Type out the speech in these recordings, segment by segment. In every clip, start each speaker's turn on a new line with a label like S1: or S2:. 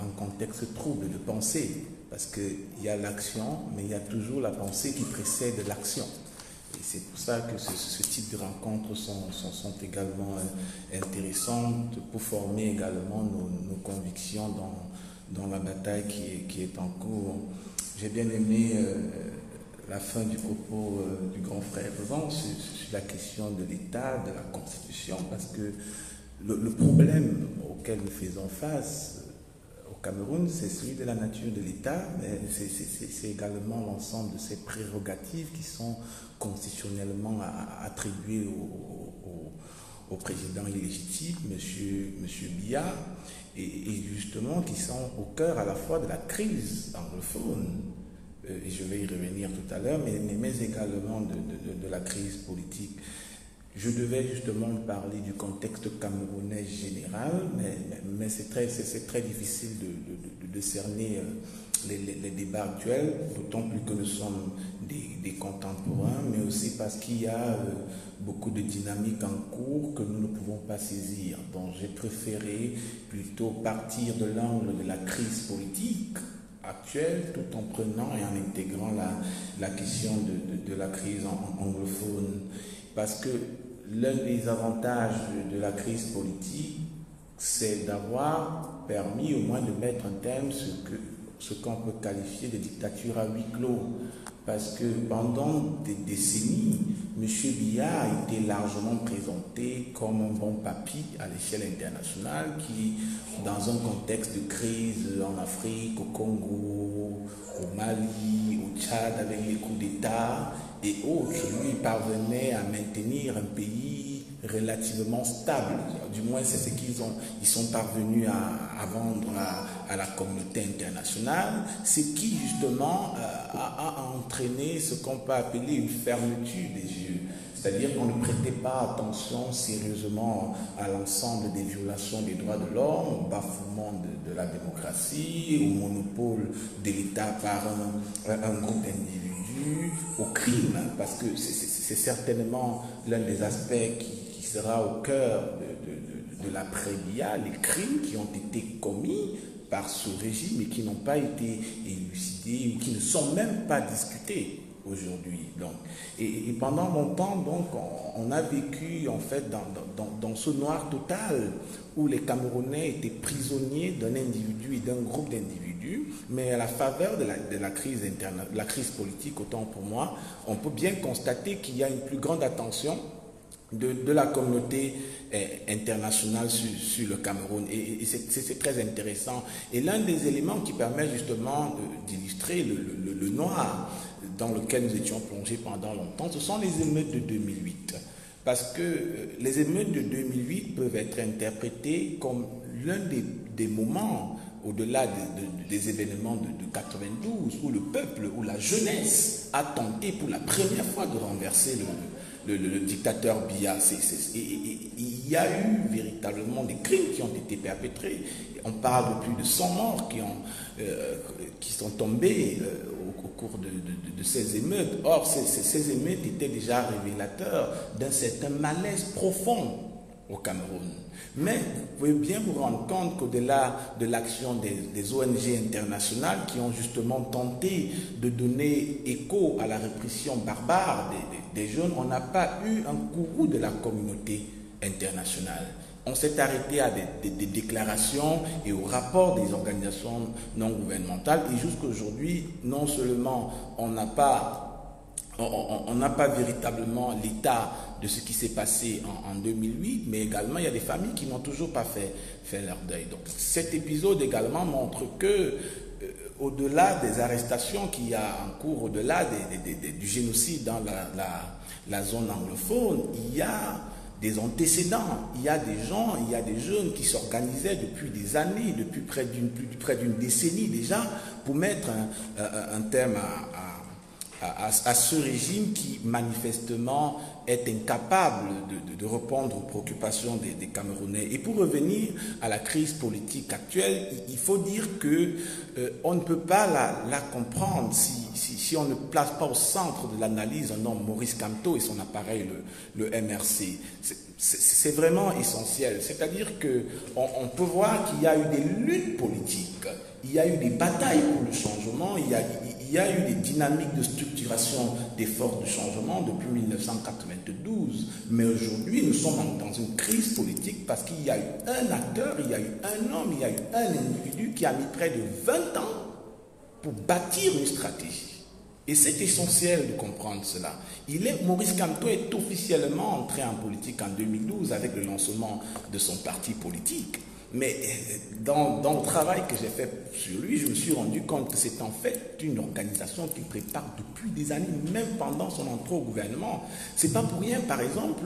S1: un contexte trouble de pensée, parce qu'il y a l'action, mais il y a toujours la pensée qui précède l'action. Et c'est pour ça que ce type de rencontres sont également intéressantes pour former également nos convictions dans la bataille qui est en cours. J'ai bien aimé la fin du propos du grand frère Jean sur la question de l'État, de la Constitution, parce que le problème auquel nous faisons face au Cameroun, c'est celui de la nature de l'État, mais c'est également l'ensemble de ces prérogatives qui sont constitutionnellement attribuées au président illégitime, M. Biya, et justement qui sont au cœur à la fois de la crise anglophone, et je vais y revenir tout à l'heure, mais également de la crise politique. Je devais justement parler du contexte camerounais général, mais c'est très difficile de cerner les débats actuels, d'autant plus que nous sommes des contemporains, mais aussi parce qu'il y a beaucoup de dynamiques en cours que nous ne pouvons pas saisir. Donc j'ai préféré plutôt partir de l'angle de la crise politique actuelle, tout en prenant et en intégrant la question de la crise anglophone. Parce que l'un des avantages de la crise politique, c'est d'avoir permis au moins de mettre un terme ce qu'on peut qualifier de dictature à huis clos. Parce que pendant des décennies, M. Biya a été largement présenté comme un bon papy à l'échelle internationale qui, dans un contexte de crise en Afrique, au Congo, au Mali, au Tchad, avec les coups d'État et autres, lui parvenait à maintenir un pays relativement stable. Du moins, c'est ce ils sont parvenus à vendre à la communauté internationale, ce qui justement a entraîné ce qu'on peut appeler une fermeture des yeux. C'est-à-dire qu'on ne prêtait pas attention sérieusement à l'ensemble des violations des droits de l'homme, au bafouement de la démocratie, au monopole de l'État par un groupe d'individus, au crime, parce que c'est certainement l'un des aspects qui sera au cœur de l'après-Biya, les crimes qui ont été commis par ce régime et qui n'ont pas été élucidés ou qui ne sont même pas discutés aujourd'hui. Et pendant longtemps, donc, on a vécu en fait dans ce noir total où les Camerounais étaient prisonniers d'un individu et d'un groupe d'individus, mais à la faveur de la crise politique, autant pour moi, on peut bien constater qu'il y a une plus grande attention de la communauté internationale sur le Cameroun. Et c'est très intéressant. Et l'un des éléments qui permet justement d'illustrer le noir dans lequel nous étions plongés pendant longtemps, ce sont les émeutes de 2008. Parce que les émeutes de 2008 peuvent être interprétées comme l'un des moments, au-delà des événements de 92, où le peuple, où la jeunesse a tenté pour la première fois de renverser le dictateur Biya. Il y a eu véritablement des crimes qui ont été perpétrés. On parle de plus de 100 morts qui sont tombés au cours de ces émeutes. Or, ces émeutes étaient déjà révélateurs d'un certain malaise profond au Cameroun. Mais vous pouvez bien vous rendre compte qu'au-delà de l'action des ONG internationales qui ont justement tenté de donner écho à la répression barbare des jeunes, on n'a pas eu un courroux de la communauté internationale. On s'est arrêté à des déclarations et aux rapports des organisations non gouvernementales. Et jusqu'à aujourd'hui, non seulement on n'a pas véritablement l'état de ce qui s'est passé en 2008, mais également il y a des familles qui n'ont toujours pas fait leur deuil. Donc cet épisode également montre que au-delà des arrestations qu'il y a en cours, au-delà du génocide dans la zone anglophone, il y a des antécédents, il y a des gens, il y a des jeunes qui s'organisaient depuis des années, depuis près d'une décennie déjà, pour mettre un terme à ce régime qui manifestement est incapable de répondre aux préoccupations des Camerounais. Et pour revenir à la crise politique actuelle, il faut dire que on ne peut pas la comprendre si on ne place pas au centre de l'analyse un homme, Maurice Kamto, et son appareil, le MRC. C'est vraiment essentiel. C'est-à-dire qu'on peut voir qu'il y a eu des luttes politiques, il y a eu des batailles pour le changement, il y a eu des dynamiques de structuration des forces de changement depuis 1992. Mais aujourd'hui, nous sommes dans une crise politique parce qu'il y a eu un acteur, il y a eu un homme, il y a eu un individu qui a mis près de 20 ans pour bâtir une stratégie. Et c'est essentiel de comprendre cela. Maurice Kamto est officiellement entré en politique en 2012 avec le lancement de son parti politique. Mais dans le travail que j'ai fait sur lui, je me suis rendu compte que c'est en fait une organisation qu'il prépare depuis des années, même pendant son entrée au gouvernement. C'est pas pour rien, par exemple,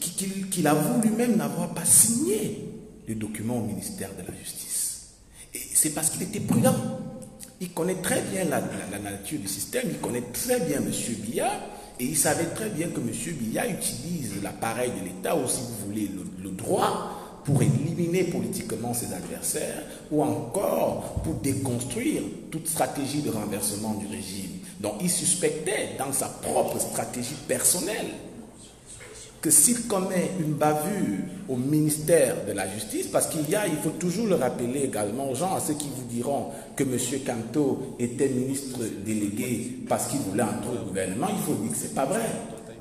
S1: qu'il a voulu même n'avoir pas signé le document au ministère de la Justice. Et c'est parce qu'il était prudent. Il connaît très bien la nature du système, il connaît très bien M. Biya, et il savait très bien que M. Biya utilise l'appareil de l'État, ou si vous voulez le droit, pour éliminer politiquement ses adversaires, ou encore pour déconstruire toute stratégie de renversement du régime. Donc il suspectait dans sa propre stratégie personnelle que s'il commet une bavure au ministère de la Justice, parce il faut toujours le rappeler également aux gens, à ceux qui vous diront que M. Kamto était ministre délégué parce qu'il voulait entrer au gouvernement, il faut dire que ce n'est pas vrai.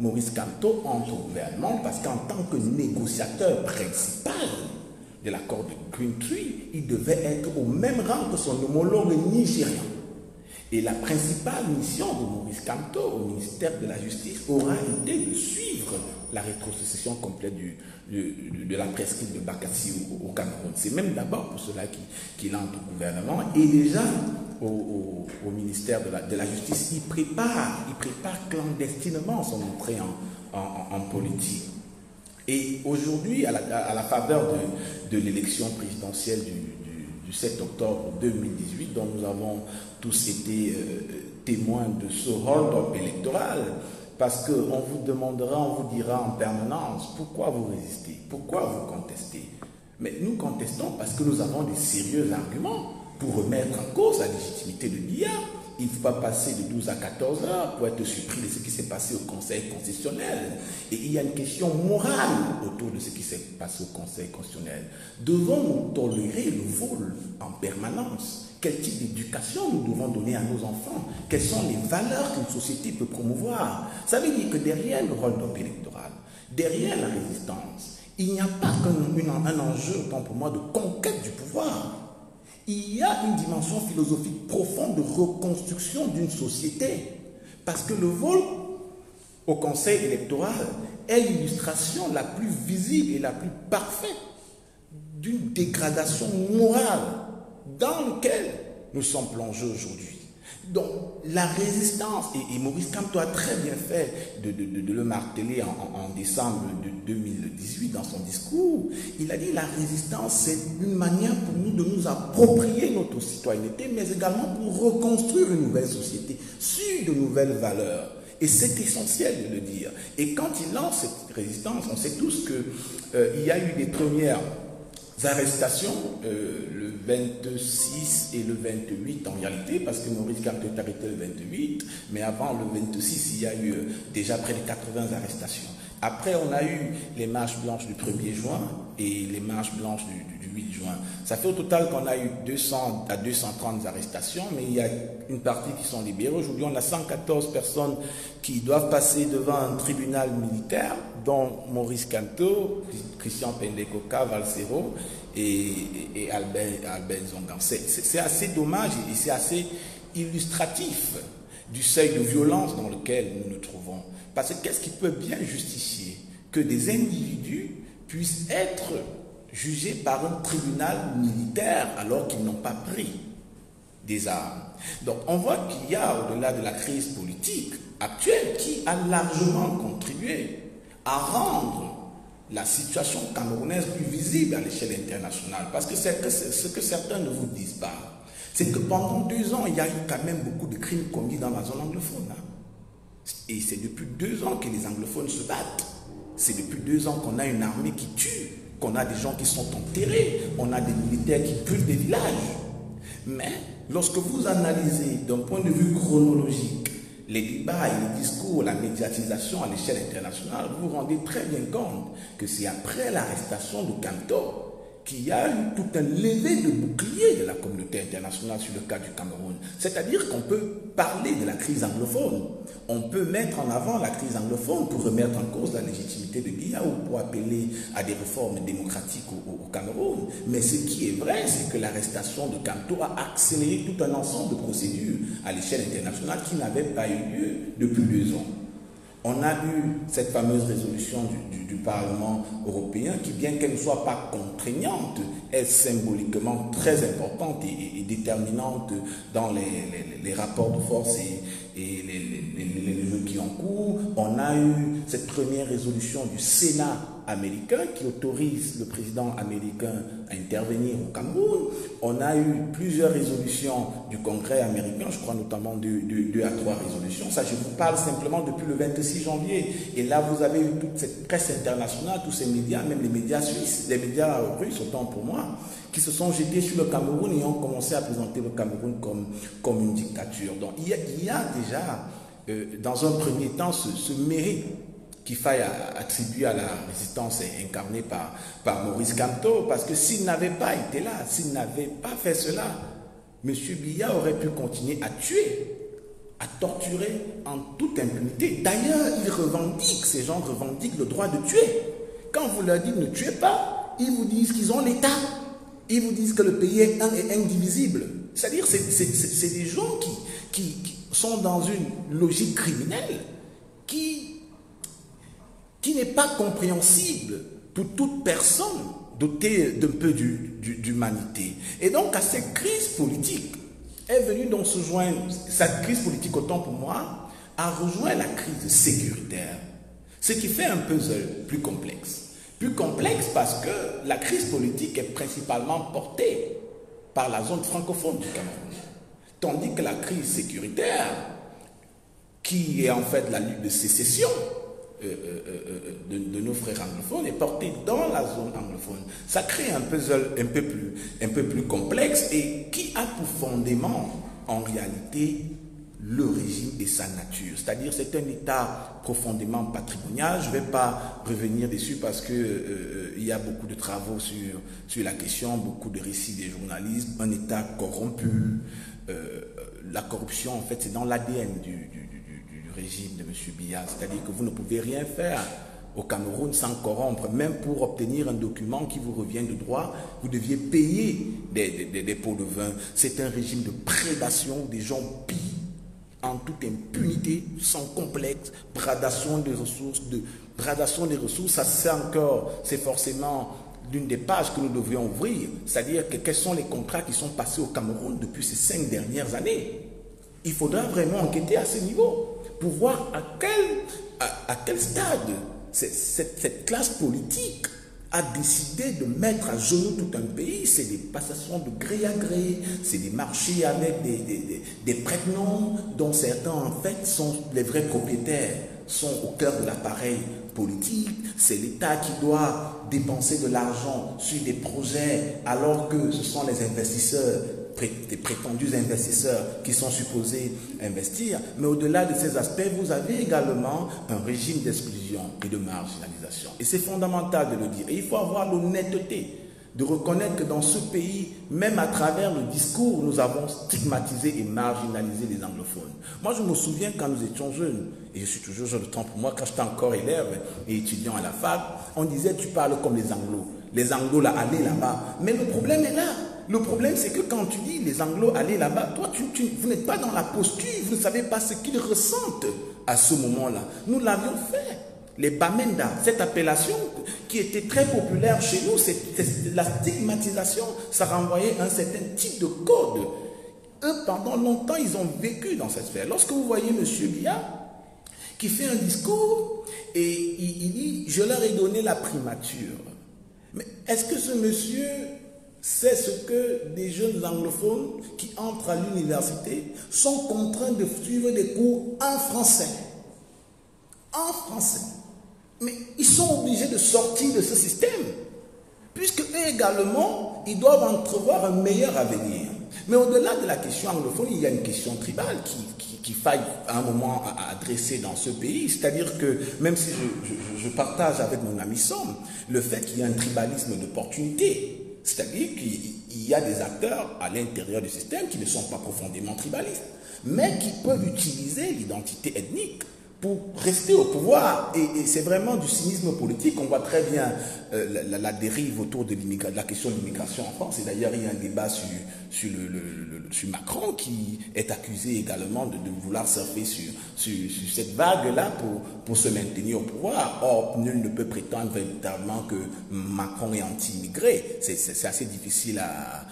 S1: Maurice Kamto entre au gouvernement parce qu'en tant que négociateur principal de l'accord de Green Tree, il devait être au même rang que son homologue nigérian. Et la principale mission de Maurice Kamto au ministère de la Justice aura été de suivre la rétrocession complète de la presqu'île de Bakassi au Cameroun. C'est même d'abord pour cela qu'il entre au gouvernement. Et déjà, au ministère de la Justice, il prépare clandestinement son entrée en politique. Et aujourd'hui, à la faveur de l'élection présidentielle du 7 octobre 2018, dont nous avons tous été témoins de ce hold-up électoral, parce qu'on vous demandera, on vous dira en permanence pourquoi vous résistez, pourquoi vous contestez. Mais nous contestons parce que nous avons des sérieux arguments pour remettre en cause la légitimité de Biya. Il ne faut pas passer de 12 à 14 heures pour être surpris de ce qui s'est passé au Conseil constitutionnel. Et il y a une question morale autour de ce qui s'est passé au Conseil constitutionnel. Devons-nous tolérer le vol en permanence? Quel type d'éducation nous devons donner à nos enfants? Quelles sont les valeurs qu'une société peut promouvoir? Ça veut dire que derrière le hold-up électoral, derrière la résistance, il n'y a pas qu'un enjeu, autant pour moi, de conquête du pouvoir. Il y a une dimension philosophique profonde de reconstruction d'une société. Parce que le vol au Conseil électoral est l'illustration la plus visible et la plus parfaite d'une dégradation morale dans laquelle nous sommes plongés aujourd'hui. Donc la résistance, et Maurice Kamto a très bien fait de le marteler en décembre 2018 dans son discours, il a dit la résistance c'est une manière pour nous de nous approprier notre citoyenneté, mais également pour reconstruire une nouvelle société sur de nouvelles valeurs. Et c'est essentiel de le dire. Et quand il lance cette résistance, on sait tous qu'il y a eu des premières arrestations le 26 et le 28 en réalité, parce que Maurice Kamto est arrêté le 28, mais avant le 26, il y a eu déjà près de 80 arrestations. Après, on a eu les marches blanches du 1er juin et les marches blanches du 8 juin. Ça fait au total qu'on a eu 200 à 230 arrestations, mais il y a une partie qui sont libérées. Aujourd'hui, on a 114 personnes qui doivent passer devant un tribunal militaire, dont Maurice Kamto, Christian Pendekoka, Valsero et Albert Zongan. C'est assez dommage et c'est assez illustratif du seuil de violence dans lequel nous nous trouvons. Parce que qu'est-ce qui peut bien justifier que des individus puissent être jugés par un tribunal militaire alors qu'ils n'ont pas pris des armes? Donc on voit qu'il y a, au-delà de la crise politique actuelle, qui a largement contribué à rendre la situation camerounaise plus visible à l'échelle internationale. Parce que ce que certains ne vous disent pas, c'est que pendant 2 ans, il y a eu quand même beaucoup de crimes commis dans la zone anglophone. Et c'est depuis 2 ans que les anglophones se battent. C'est depuis 2 ans qu'on a une armée qui tue, qu'on a des gens qui sont enterrés, on a des militaires qui brûlent des villages. Mais lorsque vous analysez d'un point de vue chronologique les débats et les discours, la médiatisation à l'échelle internationale, vous vous rendez très bien compte que c'est après l'arrestation de Cantor qu'il y a eu tout un lever de bouclier de la communauté internationale sur le cas du Cameroun. C'est-à-dire qu'on peut parler de la crise anglophone, on peut mettre en avant la crise anglophone pour remettre en cause la légitimité de Biya ou pour appeler à des réformes démocratiques au Cameroun. Mais ce qui est vrai, c'est que l'arrestation de Cantor a accéléré tout un ensemble de procédures à l'échelle internationale qui n'avaient pas eu lieu depuis 2 ans. On a eu cette fameuse résolution du Parlement européen qui, bien qu'elle ne soit pas contraignante, est symboliquement très importante et déterminante dans les rapports de force et les jeux qui ont cours. On a eu cette première résolution du Sénat américain qui autorise le président américain à intervenir au Cameroun. On a eu plusieurs résolutions du Congrès américain, je crois notamment 2 à 3 résolutions. Ça, je vous parle simplement depuis le 26 janvier. Et là, vous avez eu toute cette presse internationale, tous ces médias, même les médias suisses, les médias russes, autant pour moi, qui se sont jetés sur le Cameroun et ont commencé à présenter le Cameroun comme une dictature. Donc, il y a déjà, dans un premier temps, ce mérite qu'il faille attribuer à la résistance incarnée par Maurice Kamto, parce que s'il n'avait pas été là, s'il n'avait pas fait cela, M. Biya aurait pu continuer à tuer, à torturer en toute impunité. D'ailleurs, ces gens revendiquent le droit de tuer. Quand vous leur dites ne tuez pas, ils vous disent qu'ils ont l'État. Ils vous disent que le pays est un et indivisible. C'est-à-dire c'est des gens qui sont dans une logique criminelle qui n'est pas compréhensible pour toute personne dotée d'un peu d'humanité. Et donc, à cette crise politique, est venue donc se joindre, cette crise politique, autant pour moi, a rejoint la crise sécuritaire. Ce qui fait un puzzle plus complexe. Plus complexe parce que la crise politique est principalement portée par la zone francophone du Cameroun. Tandis que la crise sécuritaire, qui est en fait la lutte de sécession, de nos frères anglophones est porté dans la zone anglophone. Ça crée un puzzle un peu plus complexe et qui a pour fondement en réalité le régime et sa nature. C'est-à-dire c'est un État profondément patrimonial. Je ne vais pas revenir dessus parce que il y a beaucoup de travaux sur la question, beaucoup de récits des journalistes. Un État corrompu. La corruption, en fait, c'est dans l'ADN du régime de M. Biya, c'est-à-dire que vous ne pouvez rien faire au Cameroun sans corrompre, même pour obtenir un document qui vous revient de droit, vous deviez payer des pots de vin. C'est un régime de prédation, des gens pillent en toute impunité, sans complexe, bradation des ressources, ça c'est forcément l'une des pages que nous devrions ouvrir, c'est-à-dire que quels sont les contrats qui sont passés au Cameroun depuis ces 5 dernières années. Il faudra vraiment enquêter à ce niveau pour voir à quel stade cette classe politique a décidé de mettre à genoux tout un pays. C'est des passations de gré à gré, c'est des marchés avec des prête-noms dont certains en fait sont les vrais propriétaires, sont au cœur de l'appareil politique. C'est l'État qui doit dépenser de l'argent sur des projets alors que ce sont les investisseurs, des prétendus investisseurs qui sont supposés investir. Mais au-delà de ces aspects, vous avez également un régime d'exclusion et de marginalisation. Et c'est fondamental de le dire. Et il faut avoir l'honnêteté de reconnaître que dans ce pays, même à travers le discours, nous avons stigmatisé et marginalisé les anglophones. Moi, je me souviens quand nous étions jeunes, et je suis toujours jeune, autant pour moi, quand j'étais encore élève et étudiant à la fac, on disait tu parles comme les anglos. Les anglos, là, allez là-bas. Mais le problème est là. Le problème, c'est que quand tu dis les anglos, allez là-bas, toi, vous n'êtes pas dans la posture, vous ne savez pas ce qu'ils ressentent à ce moment-là. Nous l'avions fait. Les Bamenda, cette appellation qui était très populaire chez nous, la stigmatisation, ça renvoyait à un certain type de code. Eux, pendant longtemps, ils ont vécu dans cette sphère. Lorsque vous voyez M. Biya, qui fait un discours, et il dit, je leur ai donné la primature. Mais est-ce que ce monsieur sait ce que des jeunes anglophones qui entrent à l'université sont contraints de suivre des cours en français? En français. Mais ils sont obligés de sortir de ce système, puisque eux également, ils doivent entrevoir un meilleur avenir. Mais au-delà de la question anglophone, il y a une question tribale qu'il faille à un moment adresser dans ce pays. C'est-à-dire que, même si je partage avec mon ami Somme, le fait qu'il y a un tribalisme d'opportunité, c'est-à-dire qu'il y a des acteurs à l'intérieur du système qui ne sont pas profondément tribalistes, mais qui peuvent utiliser l'identité ethnique pour rester au pouvoir. Et c'est vraiment du cynisme politique. On voit très bien la dérive autour de la question de l'immigration en France. Et d'ailleurs, il y a un débat sur Macron qui est accusé également de vouloir surfer sur cette vague-là pour se maintenir au pouvoir. Or, nul ne peut prétendre véritablement que Macron est anti-immigré. C'est assez difficile à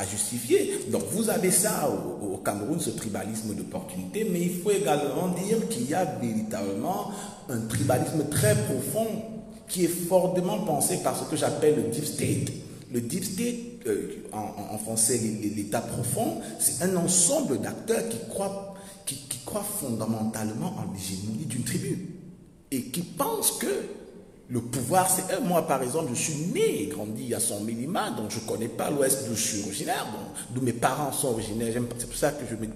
S1: justifier. Donc vous avez ça au Cameroun, ce tribalisme d'opportunité, mais il faut également dire qu'il y a véritablement un tribalisme très profond qui est fortement pensé par ce que j'appelle le deep state. Le deep state, en français l'état profond, c'est un ensemble d'acteurs qui croient fondamentalement en l'hégémonie d'une tribu et qui pensent que le pouvoir, c'est eux. Moi, par exemple, je suis né et grandi à Son Minima, donc je ne connais pas l'Ouest d'où je suis originaire, d'où mes parents sont originaires. C'est pour ça que je me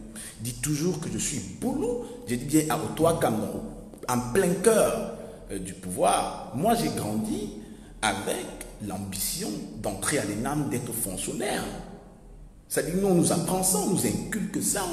S1: dis toujours que je suis boulot. Je dis bien à Ottawa-Cameroun, en plein cœur du pouvoir. Moi, j'ai grandi avec l'ambition d'entrer à l'ENAM, d'être fonctionnaire. C'est-à-dire, nous, on nous apprend ça, on nous inculque ça,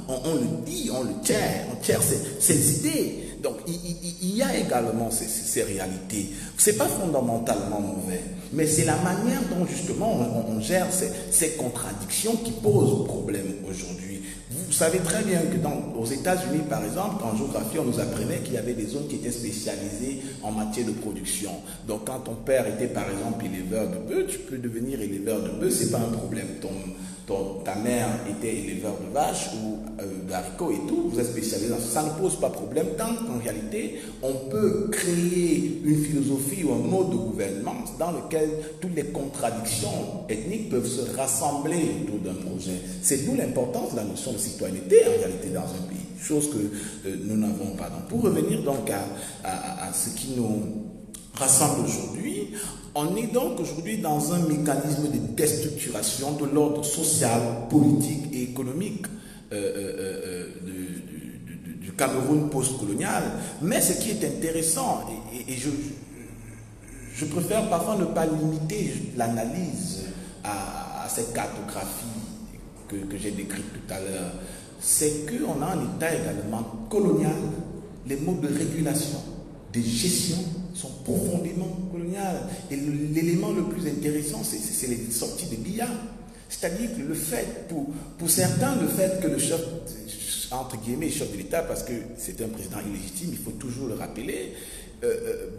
S1: on le dit, on le tient, on tient ces idées. Donc, il y a également ces réalités. Ce n'est pas fondamentalement mauvais, mais c'est la manière dont, justement, on gère ces contradictions qui posent problème aujourd'hui. Vous savez très bien que aux États-Unis, par exemple, en géographie, on nous apprenait qu'il y avait des zones qui étaient spécialisées en matière de production. Donc, quand ton père était, par exemple, éleveur de bœufs, tu peux devenir éleveur de bœufs, ce n'est pas un problème. Ta mère était éleveur de vaches ou d'haricots et tout, vous êtes spécialisé dans ça, ça ne pose pas problème tant qu'en réalité, on peut créer une philosophie ou un mode de gouvernement dans lequel toutes les contradictions ethniques peuvent se rassembler autour d'un projet. C'est d'où l'importance de la notion de citoyenneté en réalité dans un pays, chose que nous n'avons pas. Donc, pour revenir donc à ce qui nous rassemble aujourd'hui, on est donc aujourd'hui dans un mécanisme de déstructuration de l'ordre social, politique et économique du Cameroun post-colonial. Mais ce qui est intéressant, et je préfère parfois ne pas limiter l'analyse à cette cartographie que j'ai décrite tout à l'heure, c'est qu'on a un État également colonial, les modes de régulation, de gestion sont profondément coloniales. Et l'élément le plus intéressant, c'est les sorties de billard. C'est-à-dire que le fait, pour certains, le fait que le chef, entre guillemets, chef de l'État, parce que c'est un président illégitime, il faut toujours le rappeler,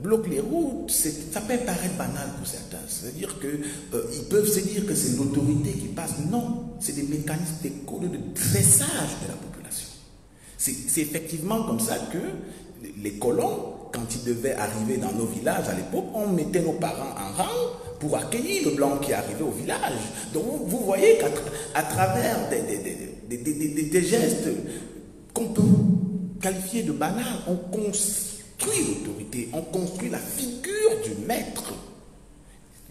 S1: bloque les routes, ça peut paraître banal pour certains. C'est-à-dire qu'ils peuvent se dire que c'est l'autorité qui passe. Non, c'est des mécanismes d'école de dressage de la population. C'est effectivement comme ça que les colons, quand ils devaient arriver dans nos villages à l'époque, on mettait nos parents en rang pour accueillir le blanc qui arrivait au village. Donc vous voyez qu'à travers des gestes qu'on peut qualifier de banals, on construit l'autorité, on construit la figure du maître.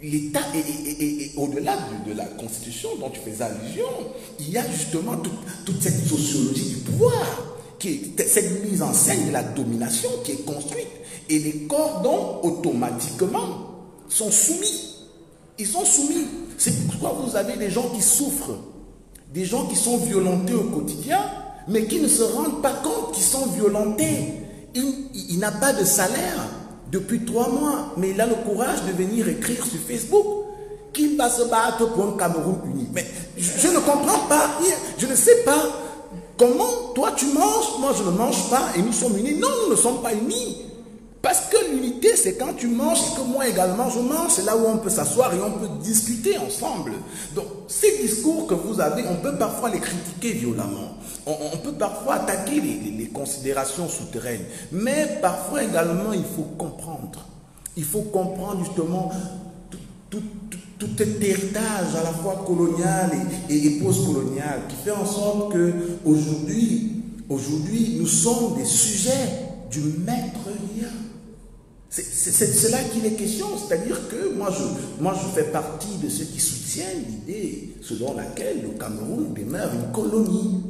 S1: L'État, et au-delà de la Constitution dont tu fais allusion, il y a justement toute cette sociologie du pouvoir, cette mise en scène de la domination qui est construite. Et les cordons, automatiquement, sont soumis. Ils sont soumis. C'est pourquoi vous avez des gens qui souffrent, des gens qui sont violentés au quotidien, mais qui ne se rendent pas compte qu'ils sont violentés. Il n'a pas de salaire depuis 3 mois, mais il a le courage de venir écrire sur Facebook qu'il va se battre pour un Cameroun uni. Mais je ne comprends pas, je ne sais pas. Comment toi tu manges, moi je ne mange pas et nous sommes unis? Non, nous ne sommes pas unis. Parce que l'unité, c'est quand tu manges et que moi également je mange. C'est là où on peut s'asseoir et on peut discuter ensemble. Donc ces discours que vous avez, on peut parfois les critiquer violemment. On peut parfois attaquer les considérations souterraines. Mais parfois également, il faut comprendre. Il faut comprendre justement tout cet héritage à la fois colonial et post-colonial qui fait en sorte qu'aujourd'hui, nous sommes des sujets du maître lien. C'est là qu'il est question, c'est-à-dire que moi je fais partie de ceux qui soutiennent l'idée selon laquelle le Cameroun demeure une colonie.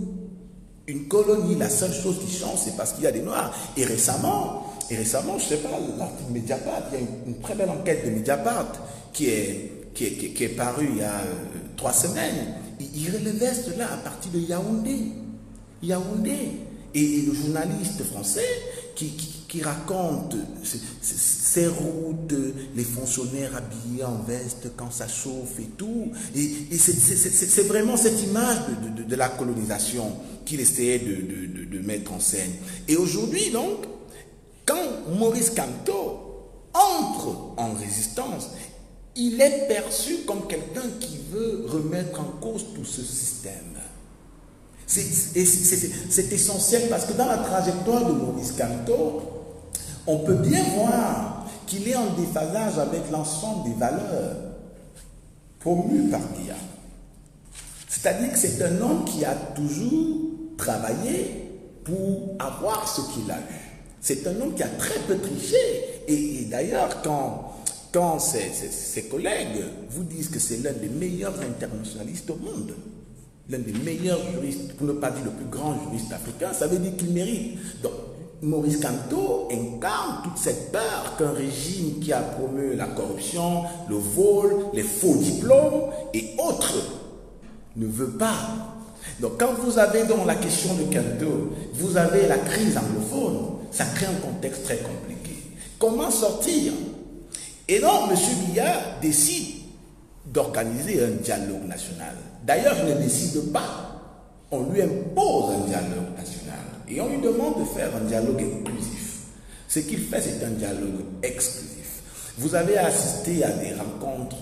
S1: Une colonie, la seule chose qui change, c'est parce qu'il y a des Noirs. Et récemment, je ne sais pas, l'article Mediapart, il y a une très belle enquête de Mediapart qui est parue il y a 3 semaines. Il relevait cela à partir de Yaoundé. Et le journaliste français qui raconte ces routes, les fonctionnaires habillés en veste quand ça chauffe et tout. Et c'est vraiment cette image de la colonisation qu'il essayait de mettre en scène. Et aujourd'hui, donc, quand Maurice Kamto entre en résistance, il est perçu comme quelqu'un qui veut remettre en cause tout ce système. C'est essentiel parce que dans la trajectoire de Maurice Kamto, on peut bien voir qu'il est en déphasage avec l'ensemble des valeurs promues par Biya. C'est-à-dire que c'est un homme qui a toujours travaillé pour avoir ce qu'il a eu. C'est un homme qui a très peu triché. Et d'ailleurs, quand ses collègues vous disent que c'est l'un des meilleurs internationalistes au monde, l'un des meilleurs juristes, pour ne pas dire le plus grand juriste africain, ça veut dire qu'il mérite. Donc, Maurice Kamto incarne toute cette peur qu'un régime qui a promu la corruption, le vol, les faux diplômes et autres ne veut pas. Donc, quand vous avez dans la question de Kamto, vous avez la crise anglophone, ça crée un contexte très compliqué. Comment sortir? Et donc, M. Biya décide d'organiser un dialogue national. D'ailleurs, il ne décide pas. On lui impose un dialogue national. Et on lui demande de faire un dialogue inclusif. Ce qu'il fait, c'est un dialogue exclusif. Vous avez assisté à des rencontres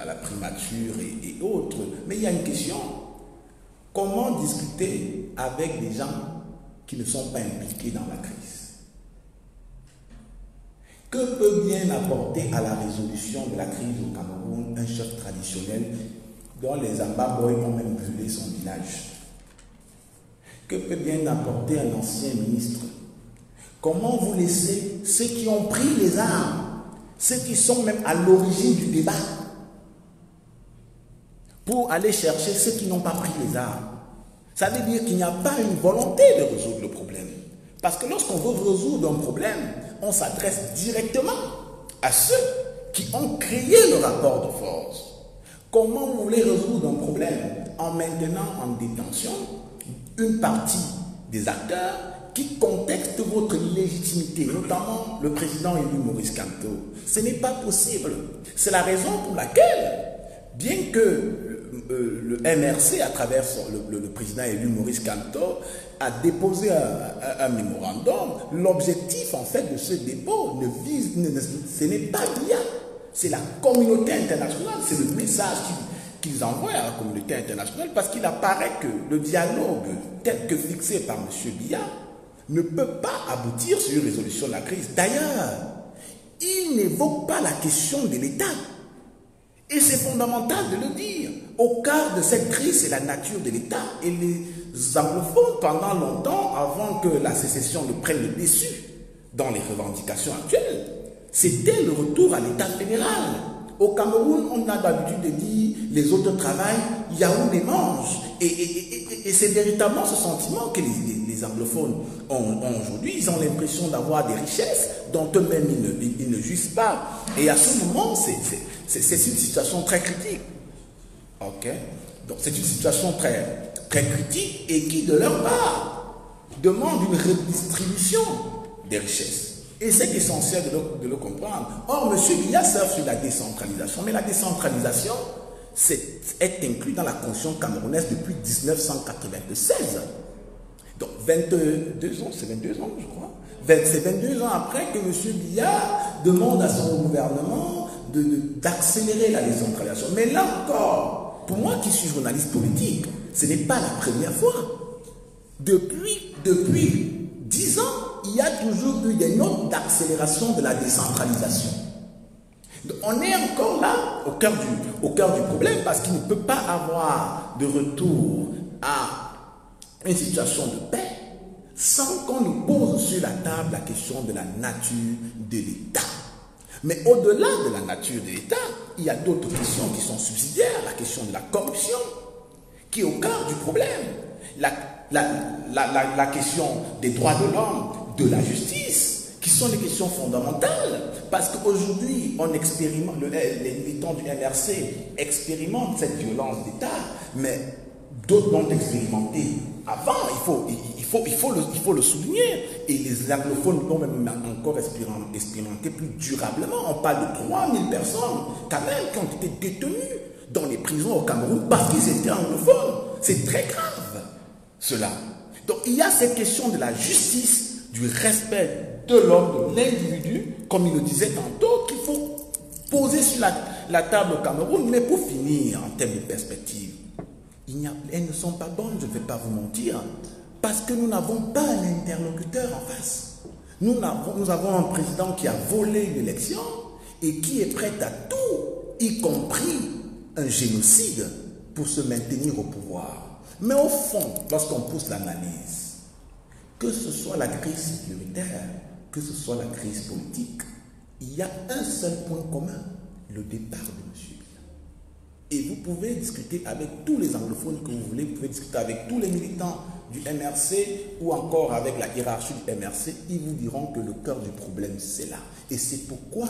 S1: à la primature et autres. Mais il y a une question. Comment discuter avec des gens qui ne sont pas impliqués dans la crise? Que peut bien apporter à la résolution de la crise au Cameroun un chef traditionnel dont les Ambaboy ont même brûlé son village? Que peut bien apporter un ancien ministre? Comment vous laissez ceux qui ont pris les armes, ceux qui sont même à l'origine du débat, pour aller chercher ceux qui n'ont pas pris les armes? Ça veut dire qu'il n'y a pas une volonté de résoudre le problème. Parce que lorsqu'on veut résoudre un problème, on s'adresse directement à ceux qui ont créé le rapport de force. Comment vous voulez résoudre un problème en maintenant en détention une partie des acteurs qui contestent votre légitimité, notamment le président élu Maurice Kamto? Ce n'est pas possible. C'est la raison pour laquelle, bien que le MRC, à travers le président élu Maurice Kamto, a déposé un mémorandum, l'objectif en fait de ce dépôt ce n'est pas Biya, c'est la communauté internationale, c'est le message qu'ils envoient à la communauté internationale, parce qu'il apparaît que le dialogue tel que fixé par M. Biya ne peut pas aboutir sur une résolution de la crise. D'ailleurs, il n'évoque pas la question de l'État. Et c'est fondamental de le dire. Au cœur de cette crise, c'est la nature de l'État. Et les anglophones, pendant longtemps, avant que la sécession ne prenne le dessus dans les revendications actuelles, c'était le retour à l'État fédéral. Au Cameroun, on a l'habitude de dire les autres travaillent, Yaoundé mange. Et c'est véritablement ce sentiment que les anglophones ont aujourd'hui. Ils ont l'impression d'avoir des richesses dont eux-mêmes ils ne jouissent pas. Et à ce moment, c'est une situation très critique. Ok? Donc c'est une situation très, très critique et qui, de leur part, demande une redistribution des richesses. Et c'est essentiel de le comprendre. Or, M. Biya surfe sur la décentralisation. Mais la décentralisation est inclue dans la Constitution camerounaise depuis 1996. Donc, 22 ans, c'est 22 ans, je crois. C'est 22 ans après que M. Biya demande à son gouvernement d'accélérer la décentralisation. Mais là encore, pour moi qui suis journaliste politique, ce n'est pas la première fois. Depuis 10 ans, il y a toujours eu des notes d'accélération de la décentralisation. Donc, on est encore là, au cœur du problème, parce qu'il ne peut pas avoir de retour à une situation de paix sans qu'on nous pose sur la table la question de la nature de l'État. Mais au-delà de la nature de l'État, il y a d'autres questions qui sont subsidiaires. La question de la corruption, qui est au cœur du problème. la question des droits de l'homme, de la justice, qui sont des questions fondamentales. Parce qu'aujourd'hui, on expérimente, les militants du MRC expérimentent cette violence d'État, mais d'autres l'ont expérimenté avant, il faut le souligner. Et les anglophones l'ont même encore expérimenté plus durablement. On parle de 3000 personnes, quand même, qui ont été détenues dans les prisons au Cameroun parce qu'ils étaient anglophones. C'est très grave, cela. Donc, il y a cette question de la justice, du respect de l'homme, de l'individu, comme il le disait tantôt, qu'il faut poser sur la table au Cameroun. Mais pour finir, en termes de perspective, elles ne sont pas bonnes, je ne vais pas vous mentir, parce que nous n'avons pas un interlocuteur en face. Nous avons un président qui a volé l'élection et qui est prêt à tout, y compris un génocide, pour se maintenir au pouvoir. Mais au fond, lorsqu'on pousse l'analyse, que ce soit la crise sécuritaire, que ce soit la crise politique, il y a un seul point commun, le départ de M. Et vous pouvez discuter avec tous les anglophones que vous voulez, vous pouvez discuter avec tous les militants du MRC ou encore avec la hiérarchie du MRC, ils vous diront que le cœur du problème, c'est là. Et c'est pourquoi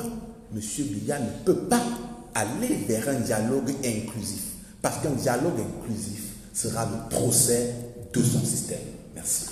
S1: M. Biya ne peut pas aller vers un dialogue inclusif. Parce qu'un dialogue inclusif sera le procès de son système. Merci.